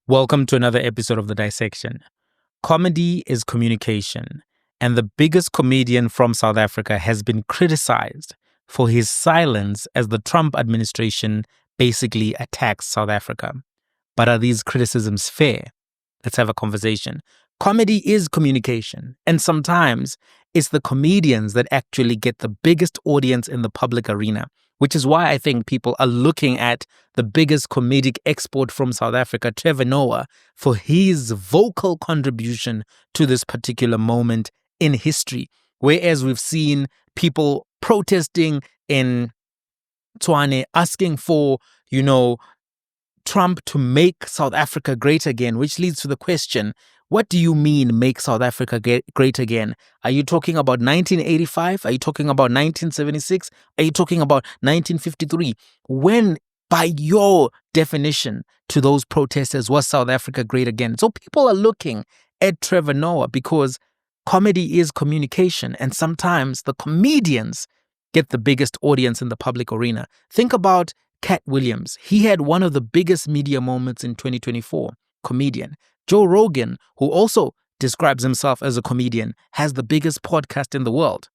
Welcome to another episode of The Dissection. Comedy is communication, and the biggest comedian from South Africa has been criticized for his silence as the Trump administration basically attacks South Africa. But are these criticisms fair? Let's have a conversation. Comedy is communication, and sometimes it's the comedians that actually get the biggest audience in the public arena, which is why I think people are looking at the biggest comedic export from South Africa, Trevor Noah, for his vocal contribution to this particular moment in history. Whereas we've seen people protesting in Tshwane, asking for, Trump to make South Africa great again, which leads to the question, what do you mean make South Africa great again? Are you talking about 1985? Are you talking about 1976? Are you talking about 1953? When, by your definition to those protesters, was South Africa great again? So people are looking at Trevor Noah because comedy is communication, and sometimes the comedians get the biggest audience in the public arena. Think about Cat Williams. He had one of the biggest media moments in 2024, comedian. Joe Rogan, who also describes himself as a comedian, has the biggest podcast in the world.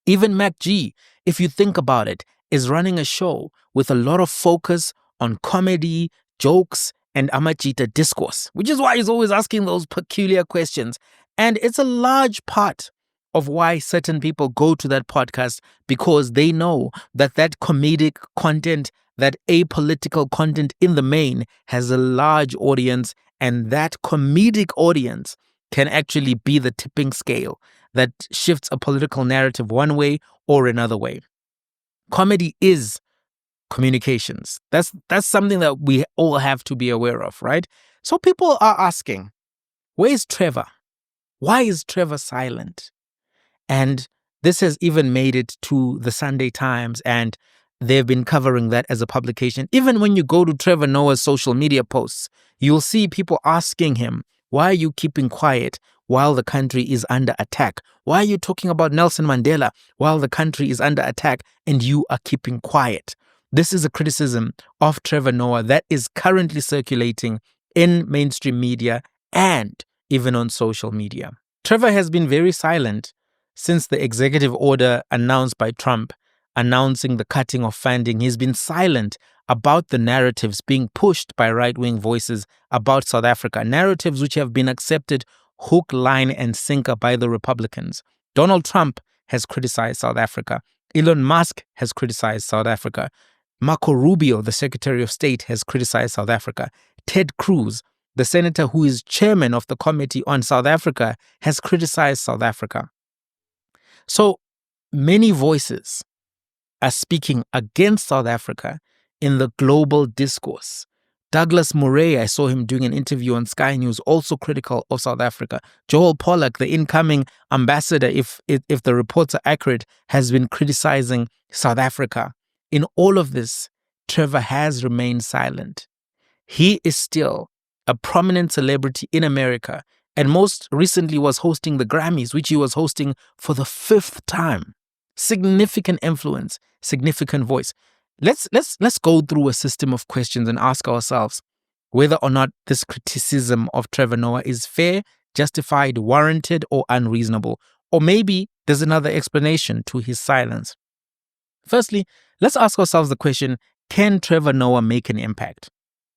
Even Mac G, if you think about it, is running a show with a lot of focus on comedy, jokes, and Amajita discourse, which is why he's always asking those peculiar questions. And it's a large part of why certain people go to that podcast, because they know that that comedic content, that apolitical content in the main has a large audience, and that comedic audience can actually be the tipping scale that shifts a political narrative one way or another way. Comedy is communications. That's something that we all have to be aware of, right? So people are asking, where's Trevor? Why is Trevor silent? And this has even made it to the Sunday Times, and they've been covering that as a publication. Even when you go to Trevor Noah's social media posts, you'll see people asking him, why are you keeping quiet while the country is under attack? Why are you talking about Nelson Mandela while the country is under attack and you are keeping quiet? This is a criticism of Trevor Noah that is currently circulating in mainstream media and even on social media. Trevor has been very silent since the executive order announced by Trump announcing the cutting of funding. He's been silent about the narratives being pushed by right-wing voices about South Africa, narratives which have been accepted hook, line, and sinker by the Republicans. Donald Trump has criticized South Africa. Elon Musk has criticized South Africa. Marco Rubio, the Secretary of State, has criticized South Africa. Ted Cruz, the senator who is chairman of the Committee on South Africa, has criticized South Africa. So many voices are speaking against South Africa in the global discourse. Douglas Murray, I saw him doing an interview on Sky News, also critical of South Africa. Joel Pollack, the incoming ambassador, if the reports are accurate, has been criticizing South Africa. In all of this, Trevor has remained silent. He is still a prominent celebrity in America, and most recently was hosting the Grammys, which he was hosting for the 5th time. Significant influence, significant voice. Let's go through a system of questions and ask ourselves whether or not this criticism of Trevor Noah is fair, justified, warranted, or unreasonable. Or maybe there's another explanation to his silence. Firstly, let's ask ourselves the question, can Trevor Noah make an impact?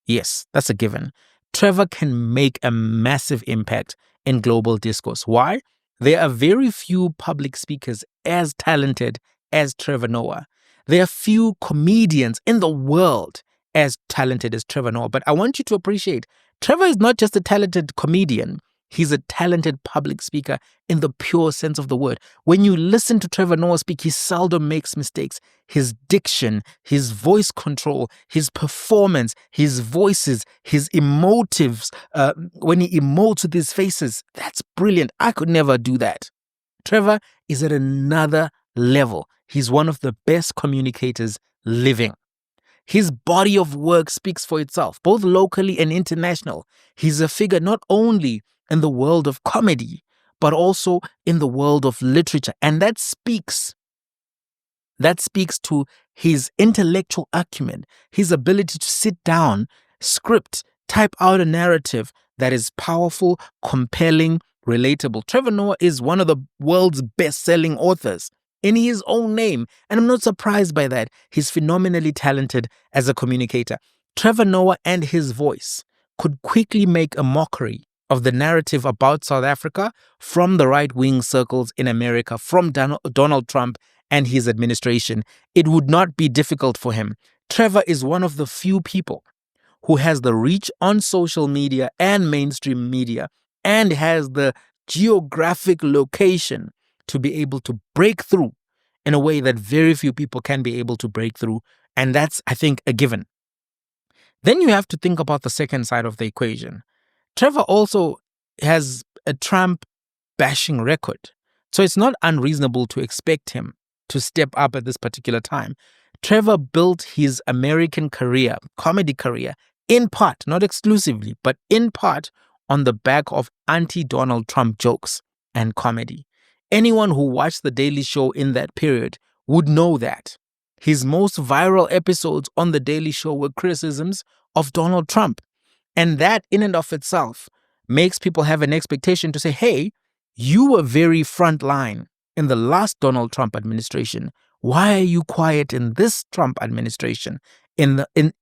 Yes, that's a given. Trevor can make a massive impact in global discourse. Why? There are very few public speakers as talented as Trevor Noah. There are few comedians in the world as talented as Trevor Noah. But I want you to appreciate, Trevor is not just a talented comedian. He's a talented public speaker in the pure sense of the word. When you listen to Trevor Noah speak, he seldom makes mistakes. His diction, his voice control, his performance, his voices, his emotives, when he emotes with his faces, that's brilliant. I could never do that. Trevor is at another level. He's one of the best communicators living. His body of work speaks for itself, both locally and international. He's a figure not only in the world of comedy, but also in the world of literature. And that speaks to his intellectual acumen, his ability to sit down, script, Type out a narrative that is powerful, compelling, relatable. Trevor Noah is one of the world's best-selling authors in his own name, and I'm not surprised by that. He's phenomenally talented as a communicator. Trevor Noah and his voice could quickly make a mockery of the narrative about South Africa from the right-wing circles in America, from Donald Trump and his administration. It would not be difficult for him. Trevor is one of the few people who has the reach on social media and mainstream media and has the geographic location to be able to break through in a way that very few people can be able to break through. And that's, I think, a given. Then you have to think about the second side of the equation. Trevor also has a Trump bashing record. So it's not unreasonable to expect him to step up at this particular time. Trevor built his American career, comedy career, in part, not exclusively, but in part on the back of anti-Donald Trump jokes and comedy. Anyone who watched The Daily Show in that period would know that. His most viral episodes on The Daily Show were criticisms of Donald Trump. And that in and of itself makes people have an expectation to say, hey, you were very frontline in the last Donald Trump administration. Why are you quiet in this Trump administration?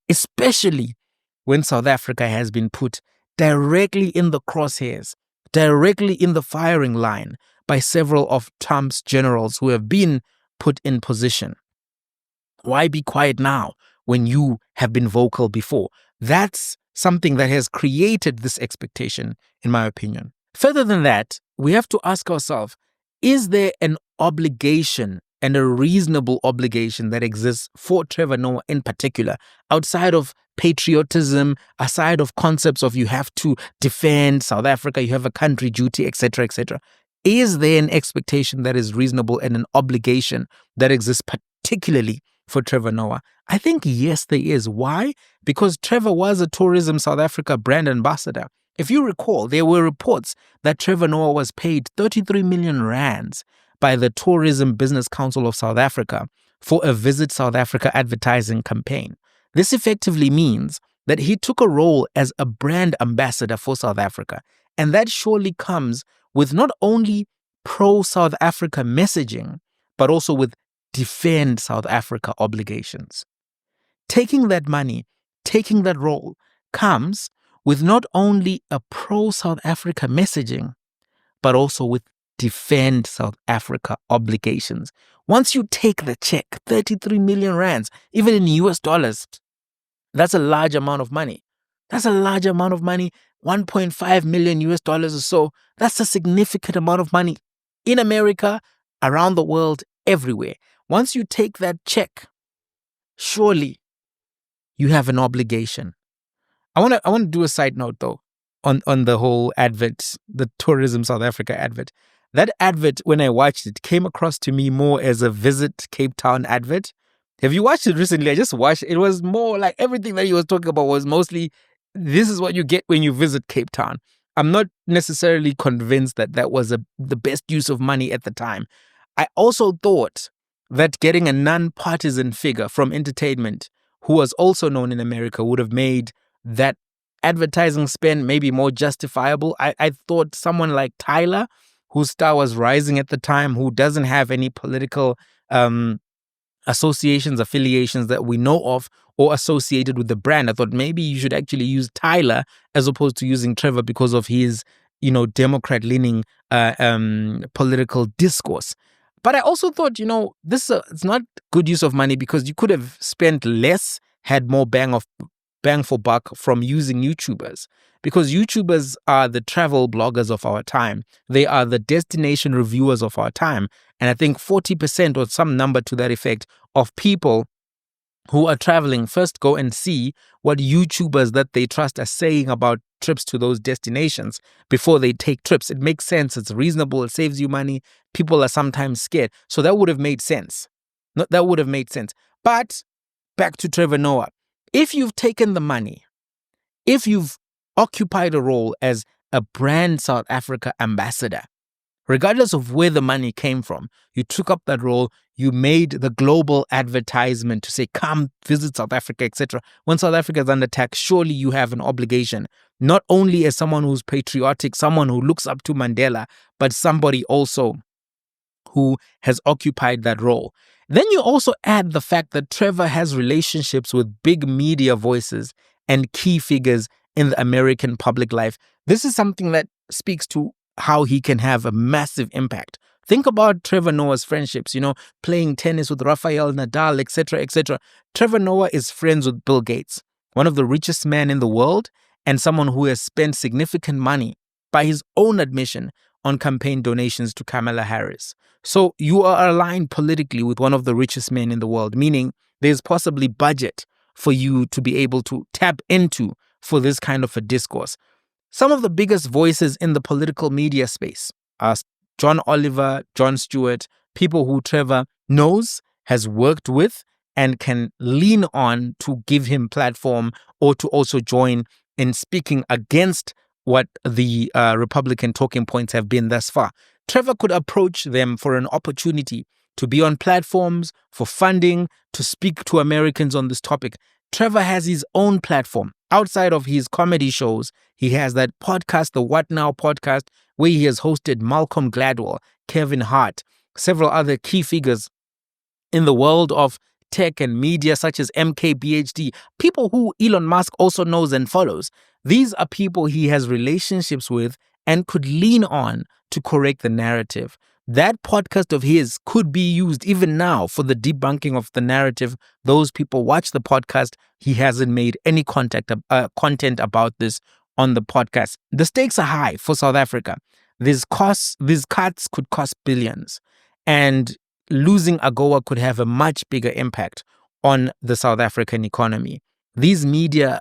Especially when South Africa has been put directly in the crosshairs, directly in the firing line by several of Trump's generals who have been put in position. Why be quiet now when you have been vocal before? That's something that has created this expectation, in my opinion. Further than that, we have to ask ourselves, is there an obligation and a reasonable obligation that exists for Trevor Noah in particular, outside of patriotism, aside of concepts of you have to defend South Africa, you have a country duty, etc., etc.? Is there an expectation that is reasonable and an obligation that exists particularly for Trevor Noah? I think yes, there is. Why? Because Trevor was a Tourism South Africa brand ambassador. If you recall, there were reports that Trevor Noah was paid 33 million rands by the Tourism Business Council of South Africa for a Visit South Africa advertising campaign. This effectively means that he took a role as a brand ambassador for South Africa. And that surely comes with not only pro-South Africa messaging, but also with defend South Africa obligations. Taking that money, taking that role, comes with not only a pro-South Africa messaging, but also with defend South Africa obligations. Once you take the check, 33 million rands, even in US dollars, that's a large amount of money. That's a large amount of money, 1.5 million US dollars or so. That's a significant amount of money in America, around the world, everywhere. Once you take that check, surely you have an obligation. I want to do a side note though on the whole advert, the Tourism South Africa advert. That advert, when I watched it, came across to me more as a Visit Cape Town advert. Have you watched it recently? I just watched it. It was more like everything that he was talking about was mostly, this is what you get when you visit Cape Town. I'm not necessarily convinced that that was the best use of money at the time. I also thought that getting a non-partisan figure from entertainment who was also known in America would have made that advertising spend maybe more justifiable. I thought someone like Tyler, whose star was rising at the time, who doesn't have any political associations, affiliations that we know of or associated with the brand. I thought maybe you should actually use Tyler as opposed to using Trevor because of his, Democrat-leaning political discourse. But I also thought, this it's not good use of money because you could have spent less, had more bang for buck from using YouTubers. Because YouTubers are the travel bloggers of our time. They are the destination reviewers of our time. And I think 40% or some number to that effect of people who are traveling first go and see what YouTubers that they trust are saying about trips to those destinations before they take trips. It makes sense. It's reasonable. It saves you money. People are sometimes scared. So that would have made sense. That would have made sense. But back to Trevor Noah. If you've taken the money, if you've occupied a role as a brand South Africa ambassador, regardless of where the money came from, you took up that role, You made the global advertisement to say, come visit South Africa, etc. When South Africa is under attack, surely you have an obligation, not only as someone who's patriotic, someone who looks up to Mandela, but somebody also who has occupied that role. Then you also add the fact that Trevor has relationships with big media voices and key figures in the American public life. This is something that speaks to how he can have a massive impact. Think about Trevor Noah's friendships, playing tennis with Rafael Nadal, etc., etc. Trevor Noah is friends with Bill Gates, one of the richest men in the world, and someone who has spent significant money, by his own admission, on campaign donations to Kamala Harris. So you are aligned politically with one of the richest men in the world, meaning there's possibly budget for you to be able to tap into for this kind of a discourse. Some of the biggest voices in the political media space are John Oliver, Jon Stewart, people who Trevor knows, has worked with, and can lean on to give him platform or to also join in speaking against what the Republican talking points have been thus far. Trevor could approach them for an opportunity to be on platforms, for funding, to speak to Americans on this topic. Trevor has his own platform. Outside of his comedy shows, he has that podcast, the What Now podcast, where he has hosted Malcolm Gladwell, Kevin Hart, several other key figures in the world of tech and media, such as MKBHD, people who Elon Musk also knows and follows. These are people he has relationships with and could lean on to correct the narrative. That podcast of his could be used even now for the debunking of the narrative. Those people watch the podcast. He hasn't made any content about this on the podcast. The stakes are high for South Africa. These cuts could cost billions. And losing AGOA could have a much bigger impact on the South African economy. These media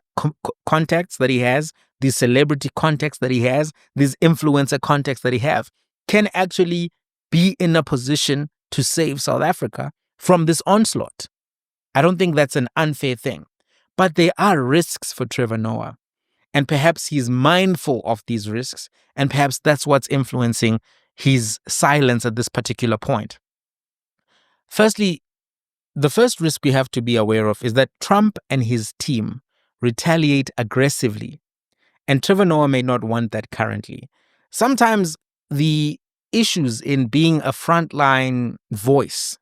contacts that he has, these celebrity contacts that he has, these influencer contacts that he have, can actually be in a position to save South Africa from this onslaught. I don't think that's an unfair thing. But there are risks for Trevor Noah. And perhaps he's mindful of these risks, and perhaps that's what's influencing his silence at this particular point. Firstly, the first risk we have to be aware of is that Trump and his team retaliate aggressively, and Trevor Noah may not want that currently. Sometimes the issues in being a frontline voice,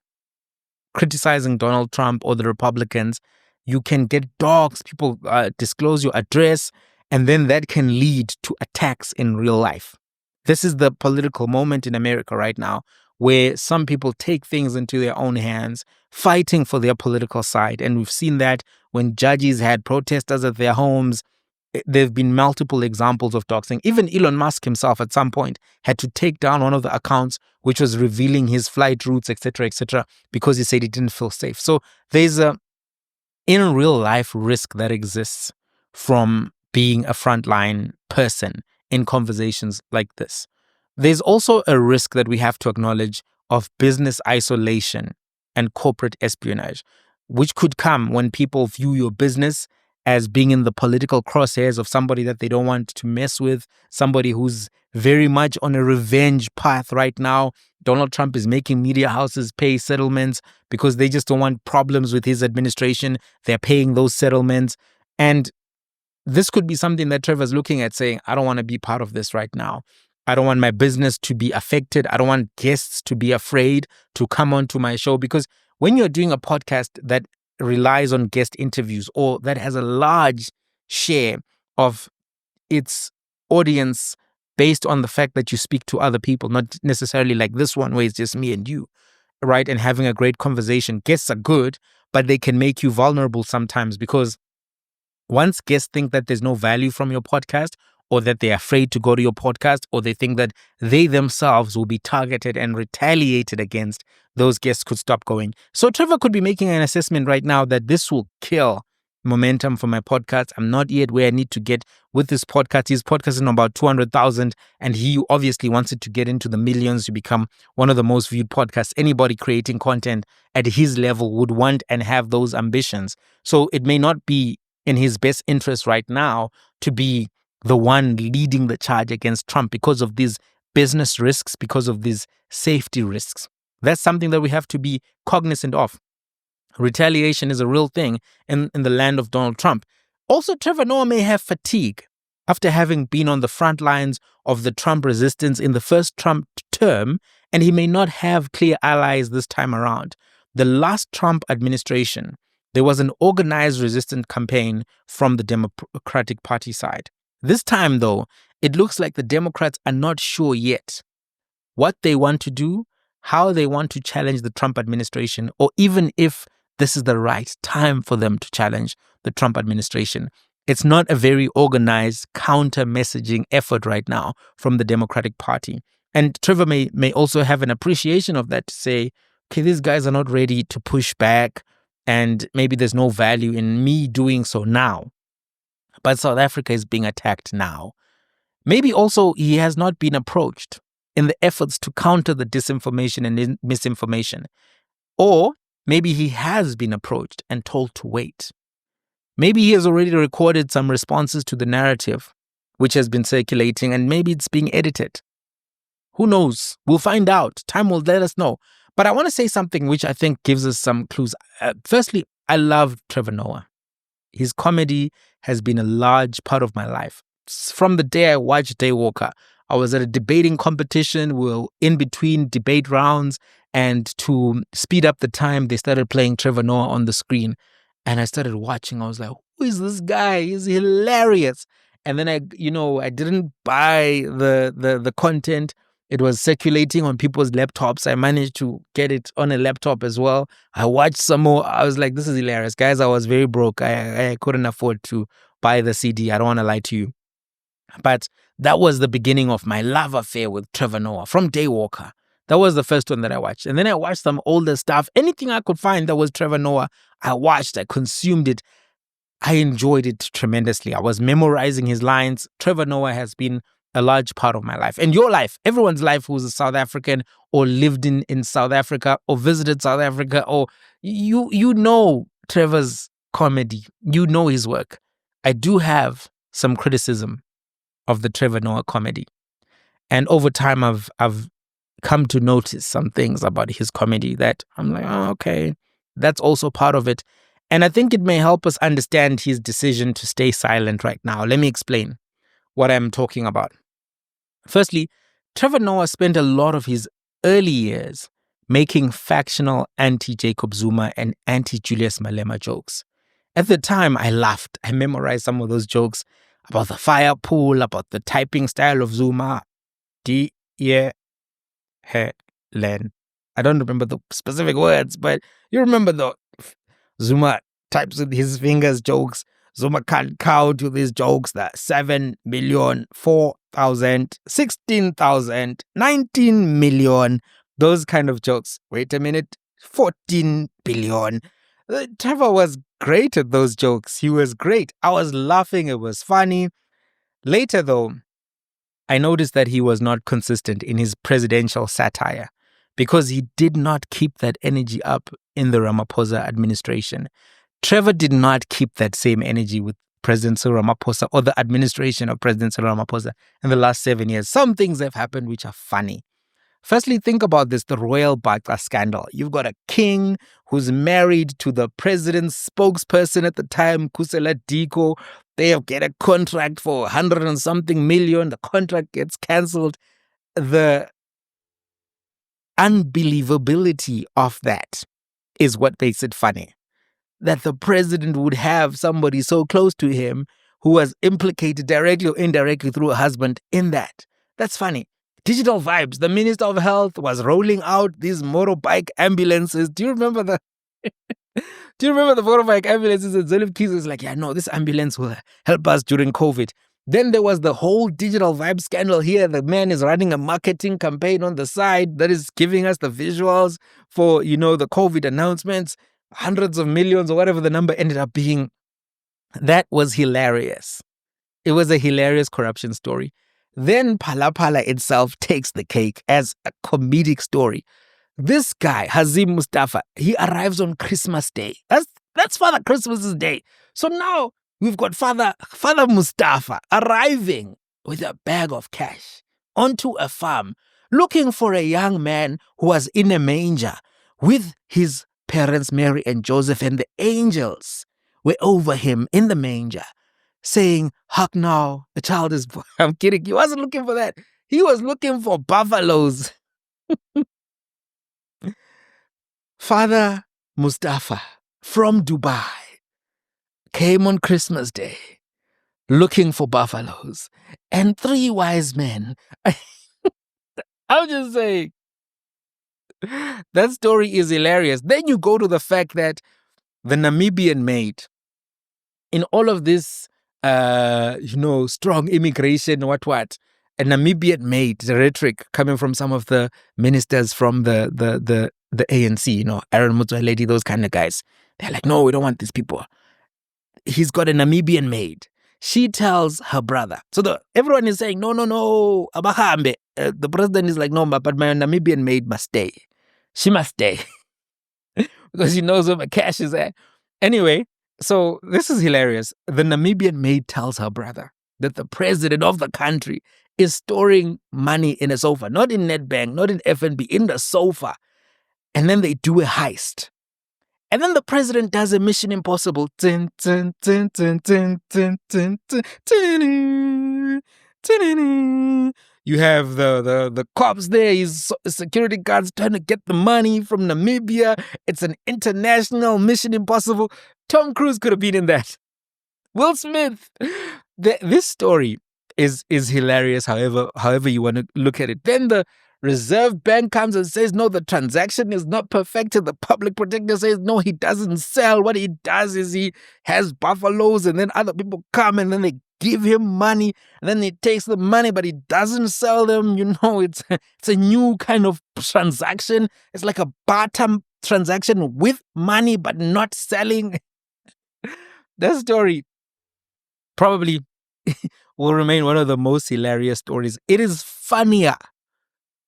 criticizing Donald Trump or the Republicans, you can get dogs, people disclose your address, and then that can lead to attacks in real life. This is the political moment in America right now, where some people take things into their own hands, fighting for their political side. And we've seen that when judges had protesters at their homes. There have been multiple examples of doxing. Even Elon Musk himself at some point had to take down one of the accounts which was revealing his flight routes, etc., because he said he didn't feel safe. So there's a in real life risk that exists from being a frontline person in conversations like this. There's also a risk that we have to acknowledge of business isolation and corporate espionage, which could come when people view your business as being in the political crosshairs of somebody that they don't want to mess with, somebody who's very much on a revenge path right now. Donald Trump is making media houses pay settlements because they just don't want problems with his administration. They're paying those settlements. And this could be something that Trevor's looking at saying, I don't want to be part of this right now. I don't want my business to be affected. I don't want guests to be afraid to come onto my show, because when you're doing a podcast that relies on guest interviews or that has a large share of its audience based on the fact that you speak to other people, not necessarily like this one where it's just me and you, right? And having a great conversation. Guests are good, but they can make you vulnerable sometimes, because once guests think that there's no value from your podcast, or that they're afraid to go to your podcast, or they think that they themselves will be targeted and retaliated against, those guests could stop going. So Trevor could be making an assessment right now that this will kill momentum for my podcast. I'm not yet where I need to get with this podcast. His podcast is in about 200,000, and he obviously wants it to get into the millions to become one of the most viewed podcasts. Anybody creating content at his level would want and have those ambitions. So it may not be in his best interest right now to be the one leading the charge against Trump because of these business risks, because of these safety risks. That's something that we have to be cognizant of. Retaliation is a real thing in the land of Donald Trump. Also, Trevor Noah may have fatigue after having been on the front lines of the Trump resistance in the first Trump term, and he may not have clear allies this time around. The last Trump administration, there was an organized resistance campaign from the Democratic Party side. This time, though, it looks like the Democrats are not sure yet what they want to do, how they want to challenge the Trump administration, or even if this is the right time for them to challenge the Trump administration. It's not a very organized counter-messaging effort right now from the Democratic Party. And Trevor may also have an appreciation of that to say, okay, these guys are not ready to push back, and maybe there's no value in me doing so now. But South Africa is being attacked now. Maybe also he has not been approached in the efforts to counter the disinformation and misinformation. Or maybe he has been approached and told to wait. Maybe he has already recorded some responses to the narrative, which has been circulating, and maybe it's being edited. Who knows? We'll find out. Time will let us know. But I want to say something which I think gives us some clues. Firstly, I love Trevor Noah. His comedy has been a large part of my life. From the day I watched Daywalker, I was at a debating competition. We were in between debate rounds, and to speed up the time, they started playing Trevor Noah on the screen. And I started watching. I was like, who is this guy? He's hilarious. And then I didn't buy the content. It was circulating on people's laptops. I managed to get it on a laptop as well. I watched some more. I was like, this is hilarious. Guys, I was very broke. I couldn't afford to buy the CD. I don't want to lie to you. But that was the beginning of my love affair with Trevor Noah from Daywalker. That was the first one that I watched. And then I watched some older stuff. Anything I could find that was Trevor Noah, I watched, I consumed it. I enjoyed it tremendously. I was memorizing his lines. Trevor Noah has been a large part of my life. And your life, everyone's life who's a South African or lived in South Africa or visited South Africa, or you know Trevor's comedy. You know his work. I do have some criticism of the Trevor Noah comedy. And over time, I've come to notice some things about his comedy that I'm like, oh, okay, that's also part of it. And I think it may help us understand his decision to stay silent right now. Let me explain what I'm talking about. Firstly, Trevor Noah spent a lot of his early years making factional anti-Jacob Zuma and anti-Julius Malema jokes. At the time, I laughed. I memorized some of those jokes about the fire pool, about the typing style of Zuma. Helen. I don't remember the specific words, but you remember the Zuma types with his fingers jokes. Zuma can't count with his jokes that 7 million, 4,000, 16,000, 19 million, those kind of jokes. Wait a minute, 14 billion. Trevor was great at those jokes. He was great. I was laughing. It was funny. Later, though, I noticed that he was not consistent in his presidential satire because he did not keep that energy up in the Ramaphosa administration. Trevor did not keep that same energy with President Cyril Ramaphosa or the administration of President Cyril Ramaphosa in the last 7 years. Some things have happened which are funny. Firstly, think about this, the Royal Baka scandal. You've got a king who's married to the president's spokesperson at the time, Kusela Diko. They get a contract for 100 and something million. The contract gets cancelled. The unbelievability of that is what makes it funny. That the president would have somebody so close to him who was implicated directly or indirectly through a husband in that. That's funny. Digital vibes. The Minister of Health was rolling out these motorbike ambulances. Do you remember the motorbike ambulances? And Zolif Keys was like, yeah, no, this ambulance will help us during COVID. Then there was the whole digital vibe scandal here. The man is running a marketing campaign on the side that is giving us the visuals for, the COVID announcements. Hundreds of millions or whatever the number ended up being. That was hilarious. It was a hilarious corruption story. Then Phala Phala itself takes the cake as a comedic story. This guy, Hazim Mustafa, he arrives on Christmas Day. That's Father Christmas's day. So now we've got Father Mustafa arriving with a bag of cash onto a farm, looking for a young man who was in a manger with his parents, Mary and Joseph, and the angels were over him in the manger, saying, "Hark now, the child is born." I'm kidding. He wasn't looking for that. He was looking for buffaloes. Father Mustafa from Dubai came on Christmas Day looking for buffaloes and 3 wise men. I'm just saying, that story is hilarious. Then you go to the fact that the Namibian maid, in all of this, strong immigration, a Namibian maid, the rhetoric coming from some of the ministers from the ANC, Aaron Motsoaledi, those kind of guys. They're like, no, we don't want these people. He's got a Namibian maid. She tells her brother. So everyone is saying, no, abahambe. The president is like, no, but my Namibian maid must stay. She must stay. Because he knows where my cash is at. Anyway, so this is hilarious. The Namibian maid tells her brother that the president of the country is storing money in a sofa, not in Nedbank, not in FNB, in the sofa. And then they do a heist. And then the president does a Mission Impossible. You have the cops there, his security guards trying to get the money from Namibia. It's an international Mission Impossible. Tom Cruise could have been in that. Will Smith. This story is hilarious, however you want to look at it. Then the Reserve Bank comes and says, no, the transaction is not perfected. The public protector says, no, he doesn't sell. What he does is he has buffaloes, and then other people come and then they give him money, and then he takes the money, but he doesn't sell them. It's a new kind of transaction. It's like a barter transaction with money, but not selling. That story probably will remain one of the most hilarious stories. It is funnier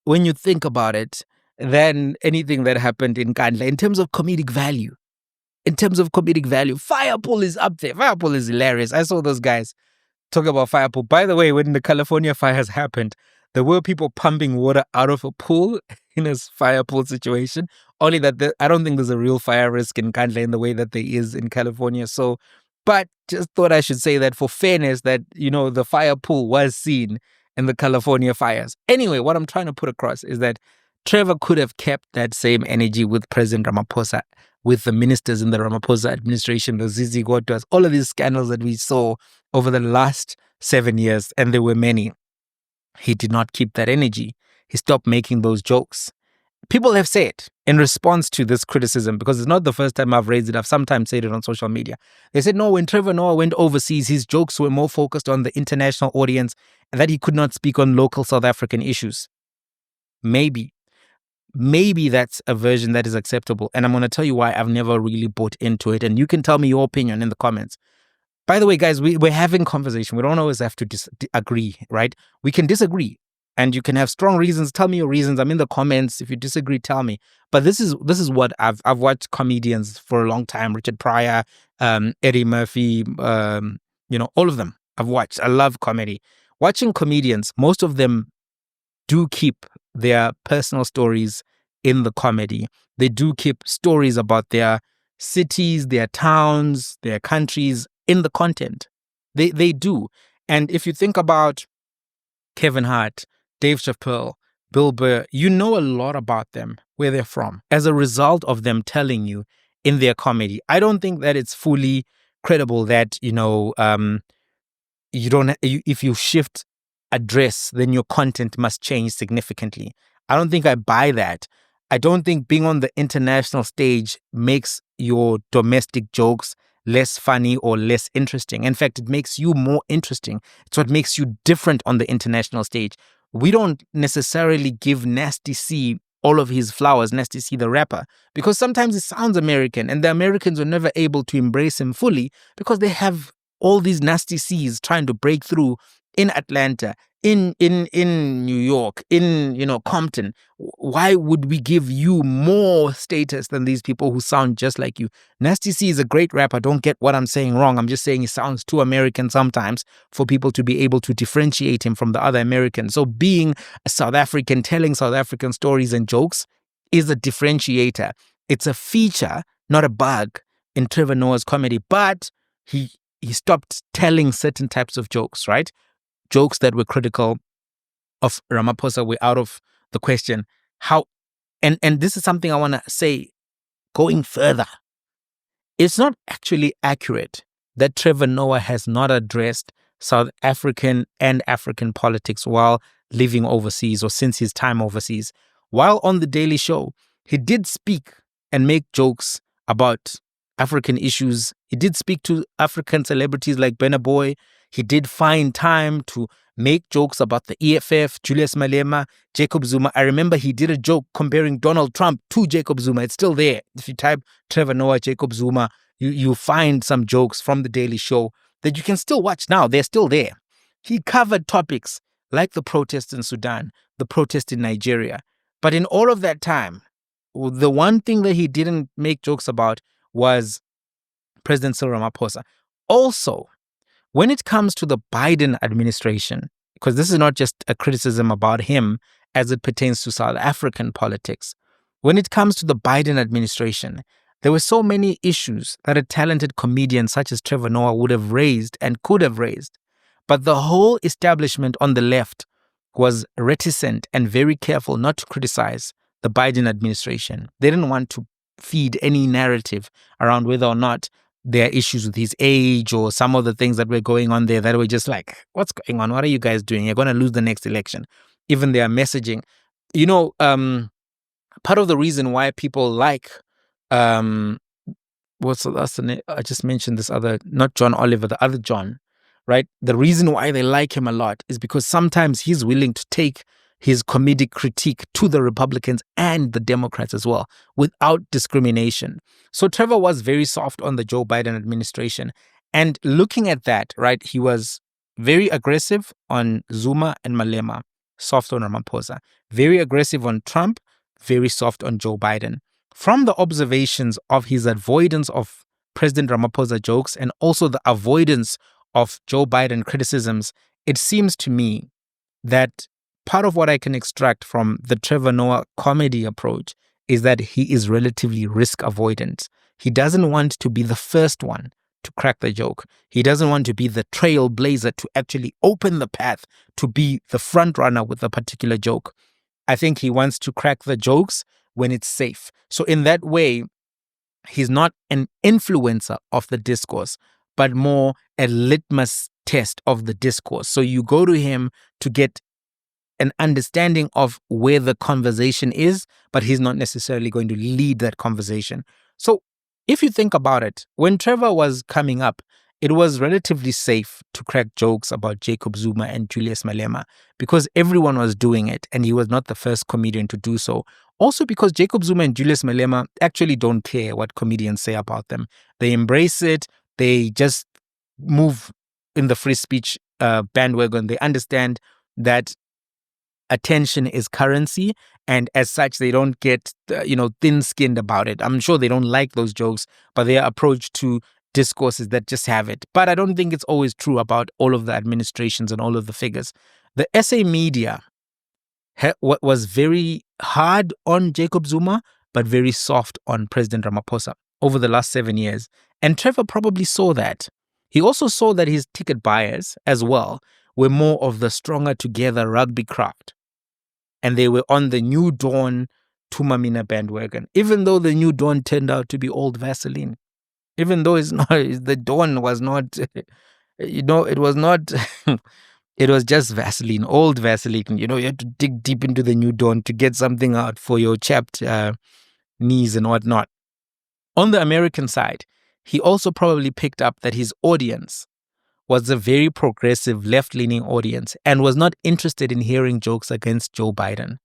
when you think about it than anything that happened in Kandla in terms of comedic value. Firepool is up there. Firepool is hilarious. I saw those guys talk about Firepool. By the way, when the California fires happened, there were people pumping water out of a pool in a Firepool situation. Only that I don't think there's a real fire risk in Kandla in the way that there is in California. So, but just thought I should say that for fairness, that, the Firepool was seen in the California fires. Anyway, what I'm trying to put across is that Trevor could have kept that same energy with President Ramaphosa, with the ministers in the Ramaphosa administration, the Zizi Godwas, all of these scandals that we saw over the last 7 years, and there were many. He did not keep that energy. He stopped making those jokes. People have said in response to this criticism, because it's not the first time I've raised it, I've sometimes said it on social media. They said, no, when Trevor Noah went overseas, his jokes were more focused on the international audience and that he could not speak on local South African issues. Maybe that's a version that is acceptable. And I'm going to tell you why I've never really bought into it. And you can tell me your opinion in the comments. By the way, guys, we're having conversation. We don't always have to agree, right? We can disagree. And you can have strong reasons. Tell me your reasons. I'm in the comments. If you disagree, tell me. But this is what I've watched comedians for a long time. Richard Pryor, Eddie Murphy, all of them I've watched. I love comedy. Watching comedians, most of them do keep their personal stories in the comedy. They do keep stories about their cities, their towns, their countries in the content. They do. And if you think about Kevin Hart, Dave Chappelle, Bill Burr, you know a lot about them, where they're from, as a result of them telling you in their comedy. I don't think that it's fully credible that, if you shift address, then your content must change significantly. I don't think I buy that. I don't think being on the international stage makes your domestic jokes less funny or less interesting. In fact, it makes you more interesting. It's what makes you different on the international stage. We don't necessarily give Nasty C all of his flowers, Nasty C the rapper, because sometimes it sounds American, and the Americans were never able to embrace him fully because they have all these Nasty C's trying to break through in Atlanta, in New York, in Compton, why would we give you more status than these people who sound just like you? Nasty C is a great rapper. Don't get what I'm saying wrong. I'm just saying he sounds too American sometimes for people to be able to differentiate him from the other Americans. So being a South African, telling South African stories and jokes is a differentiator. It's a feature, not a bug in Trevor Noah's comedy. But he stopped telling certain types of jokes, right? Jokes that were critical of Ramaphosa were out of the question. How and this is something I want to say going further. It's not actually accurate that Trevor Noah has not addressed South African and African politics while living overseas or since his time overseas. While on The Daily Show, he did speak and make jokes about African issues. He did speak to African celebrities like Burna Boy. He did find time to make jokes about the EFF, Julius Malema, Jacob Zuma. I remember he did a joke comparing Donald Trump to Jacob Zuma. It's still there. If you type Trevor Noah, Jacob Zuma, you find some jokes from The Daily Show that you can still watch now. They're still there. He covered topics like the protest in Sudan, the protest in Nigeria. But in all of that time, the one thing that he didn't make jokes about was President Cyril Ramaphosa. Also, when it comes to the Biden administration, because this is not just a criticism about him as it pertains to South African politics, when it comes to the Biden administration, there were so many issues that a talented comedian such as Trevor Noah would have raised and could have raised. But the whole establishment on the left was reticent and very careful not to criticize the Biden administration. They didn't want to feed any narrative around whether or not there are issues with his age or some of the things that were going on there that were just like, what's going on? What are you guys doing? You're going to lose the next election. Even their messaging. Part of the reason why people like, what's the name? I just mentioned this other, not John Oliver, the other John, right? The reason why they like him a lot is because sometimes he's willing to take his comedic critique to the Republicans and the Democrats as well, without discrimination. So Trevor was very soft on the Joe Biden administration. And looking at that, right, he was very aggressive on Zuma and Malema, soft on Ramaphosa. Very aggressive on Trump, very soft on Joe Biden. From the observations of his avoidance of President Ramaphosa jokes and also the avoidance of Joe Biden criticisms, it seems to me that part of what I can extract from the Trevor Noah comedy approach is that he is relatively risk avoidant. He doesn't want to be the first one to crack the joke. He doesn't want to be the trailblazer to actually open the path to be the front runner with a particular joke. I think he wants to crack the jokes when it's safe. So in that way, he's not an influencer of the discourse, but more a litmus test of the discourse. So you go to him to get an understanding of where the conversation is, but he's not necessarily going to lead that conversation. So if you think about it, when Trevor was coming up, it was relatively safe to crack jokes about Jacob Zuma and Julius Malema because everyone was doing it and he was not the first comedian to do so. Also because Jacob Zuma and Julius Malema actually don't care what comedians say about them. They embrace it. They just move in the free speech bandwagon. They understand that attention is currency, and as such, they don't get thin-skinned about it. I'm sure they don't like those jokes, but their approach to discourses that just have it. But I don't think it's always true about all of the administrations and all of the figures. The SA media was very hard on Jacob Zuma, but very soft on President Ramaphosa over the last 7 years. And Trevor probably saw that. He also saw that his ticket buyers as well were more of the stronger together rugby crowd. And they were on the New Dawn Tumamina bandwagon, even though the New Dawn turned out to be old Vaseline. Even though the Dawn was not, it was not, it was just Vaseline, old Vaseline. You had to dig deep into the New Dawn to get something out for your chapped knees and whatnot. On the American side, he also probably picked up that his audience was a very progressive left-leaning audience and was not interested in hearing jokes against Joe Biden.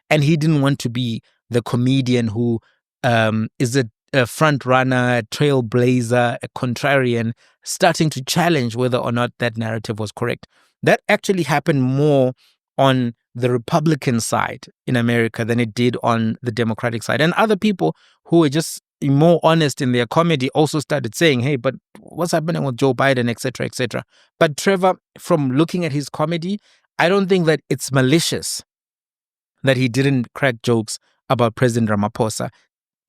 And he didn't want to be the comedian who is a front runner, a trailblazer, a contrarian, starting to challenge whether or not that narrative was correct. That actually happened more on the Republican side in America than it did on the Democratic side. And other people who were just more honest in their comedy also started saying, hey, but what's happening with Joe Biden, et cetera, et cetera. But Trevor, from looking at his comedy, I don't think that it's malicious that he didn't crack jokes about President Ramaphosa,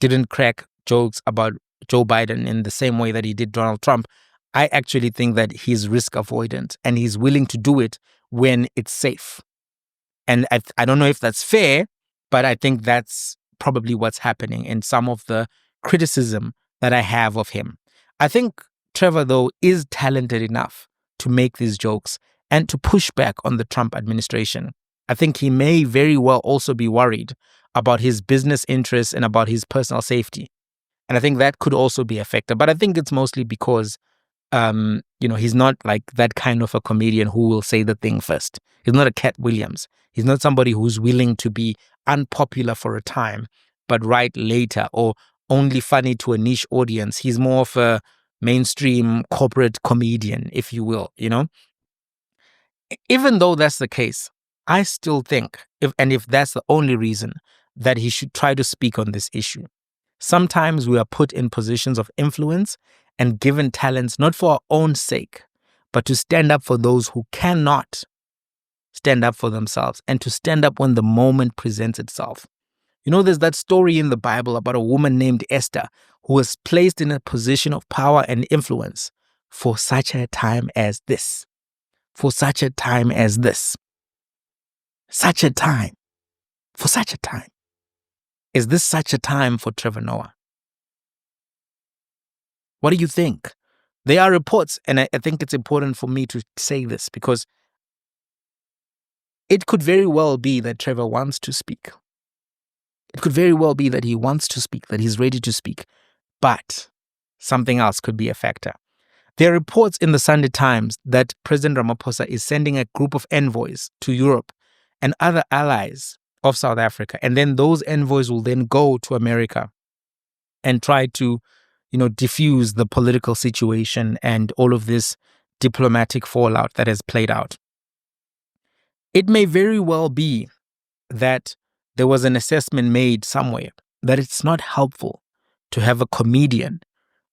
didn't crack jokes about Joe Biden in the same way that he did Donald Trump. I actually think that he's risk avoidant and he's willing to do it when it's safe. And I don't know if that's fair, but I think that's probably what's happening in some of the criticism that I have of him. I think Trevor, though, is talented enough to make these jokes and to push back on the Trump administration. I think he may very well also be worried about his business interests and about his personal safety. And I think that could also be affected. But I think it's mostly because, he's not like that kind of a comedian who will say the thing first. He's not a Cat Williams. He's not somebody who's willing to be unpopular for a time, but write later or only funny to a niche audience. He's more of a mainstream corporate comedian, if you will, Even though that's the case, I still think, if that's the only reason, that he should try to speak on this issue. Sometimes we are put in positions of influence and given talents not for our own sake, but to stand up for those who cannot stand up for themselves and to stand up when the moment presents itself. There's that story in the Bible about a woman named Esther who was placed in a position of power and influence for such a time as this. For such a time as this. Such a time. For such a time. Is this such a time for Trevor Noah? What do you think? There are reports, and I think it's important for me to say this because it could very well be that Trevor wants to speak. It could very well be that he wants to speak, that he's ready to speak, but something else could be a factor. There are reports in the Sunday Times that President Ramaphosa is sending a group of envoys to Europe and other allies of South Africa, and then those envoys will then go to America and try to, diffuse the political situation and all of this diplomatic fallout that has played out. It may very well be that there was an assessment made somewhere that it's not helpful to have a comedian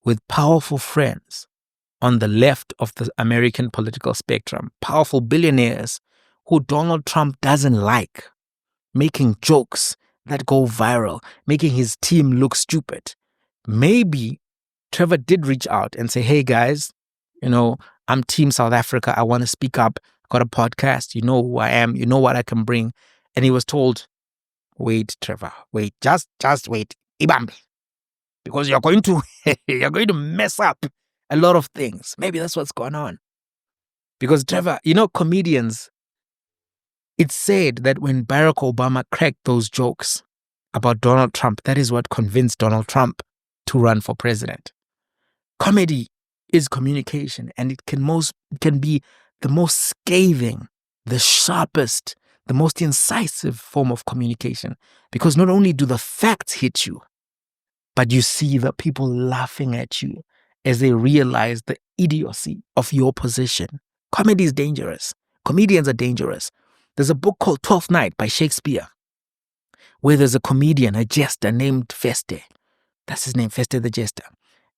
with powerful friends on the left of the American political spectrum, powerful billionaires who Donald Trump doesn't like, making jokes that go viral, making his team look stupid. Maybe Trevor did reach out and say, hey guys, I'm Team South Africa. I want to speak up. Got a podcast. You know who I am. You know what I can bring. And he was told, wait, Trevor, wait, just wait. Ibambe. Because you're going to mess up a lot of things. Maybe that's what's going on. Because Trevor, comedians, it's said that when Barack Obama cracked those jokes about Donald Trump, that is what convinced Donald Trump to run for president. Comedy is communication, and it can be the most scathing, the sharpest, the most incisive form of communication. Because not only do the facts hit you, but you see the people laughing at you as they realize the idiocy of your position. Comedy is dangerous. Comedians are dangerous. There's a book called 12th Night by Shakespeare, where there's a comedian, a jester named Feste. That's his name, Feste the Jester.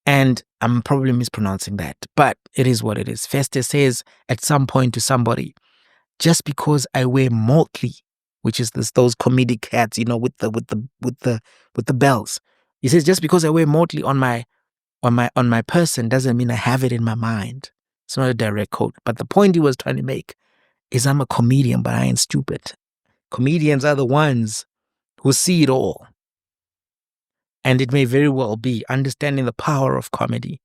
And I'm probably mispronouncing that, but it is what it is. Feste says at some point to somebody, just because I wear motley, which is those comedic hats, with the bells. He says, just because I wear motley on my person doesn't mean I have it in my mind. It's not a direct quote, but the point he was trying to make is I'm a comedian, but I ain't stupid. Comedians are the ones who see it all. And it may very well be, understanding the power of comedy,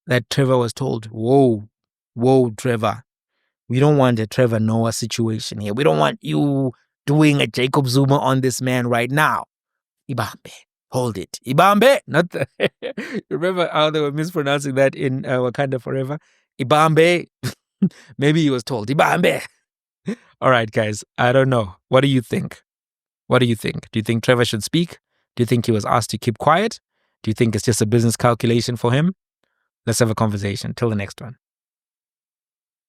that Trevor was told, whoa, Trevor, we don't want a Trevor Noah situation here. We don't want you doing a Jacob Zuma on this man right now. Ibambe, hold it. Ibambe, not the... Remember how they were mispronouncing that in Wakanda Forever? Ibambe. Maybe he was told, Ibambe. All right, guys, I don't know. What do you think? Do you think Trevor should speak? Do you think he was asked to keep quiet? Do you think it's just a business calculation for him? Let's have a conversation. Till the next one.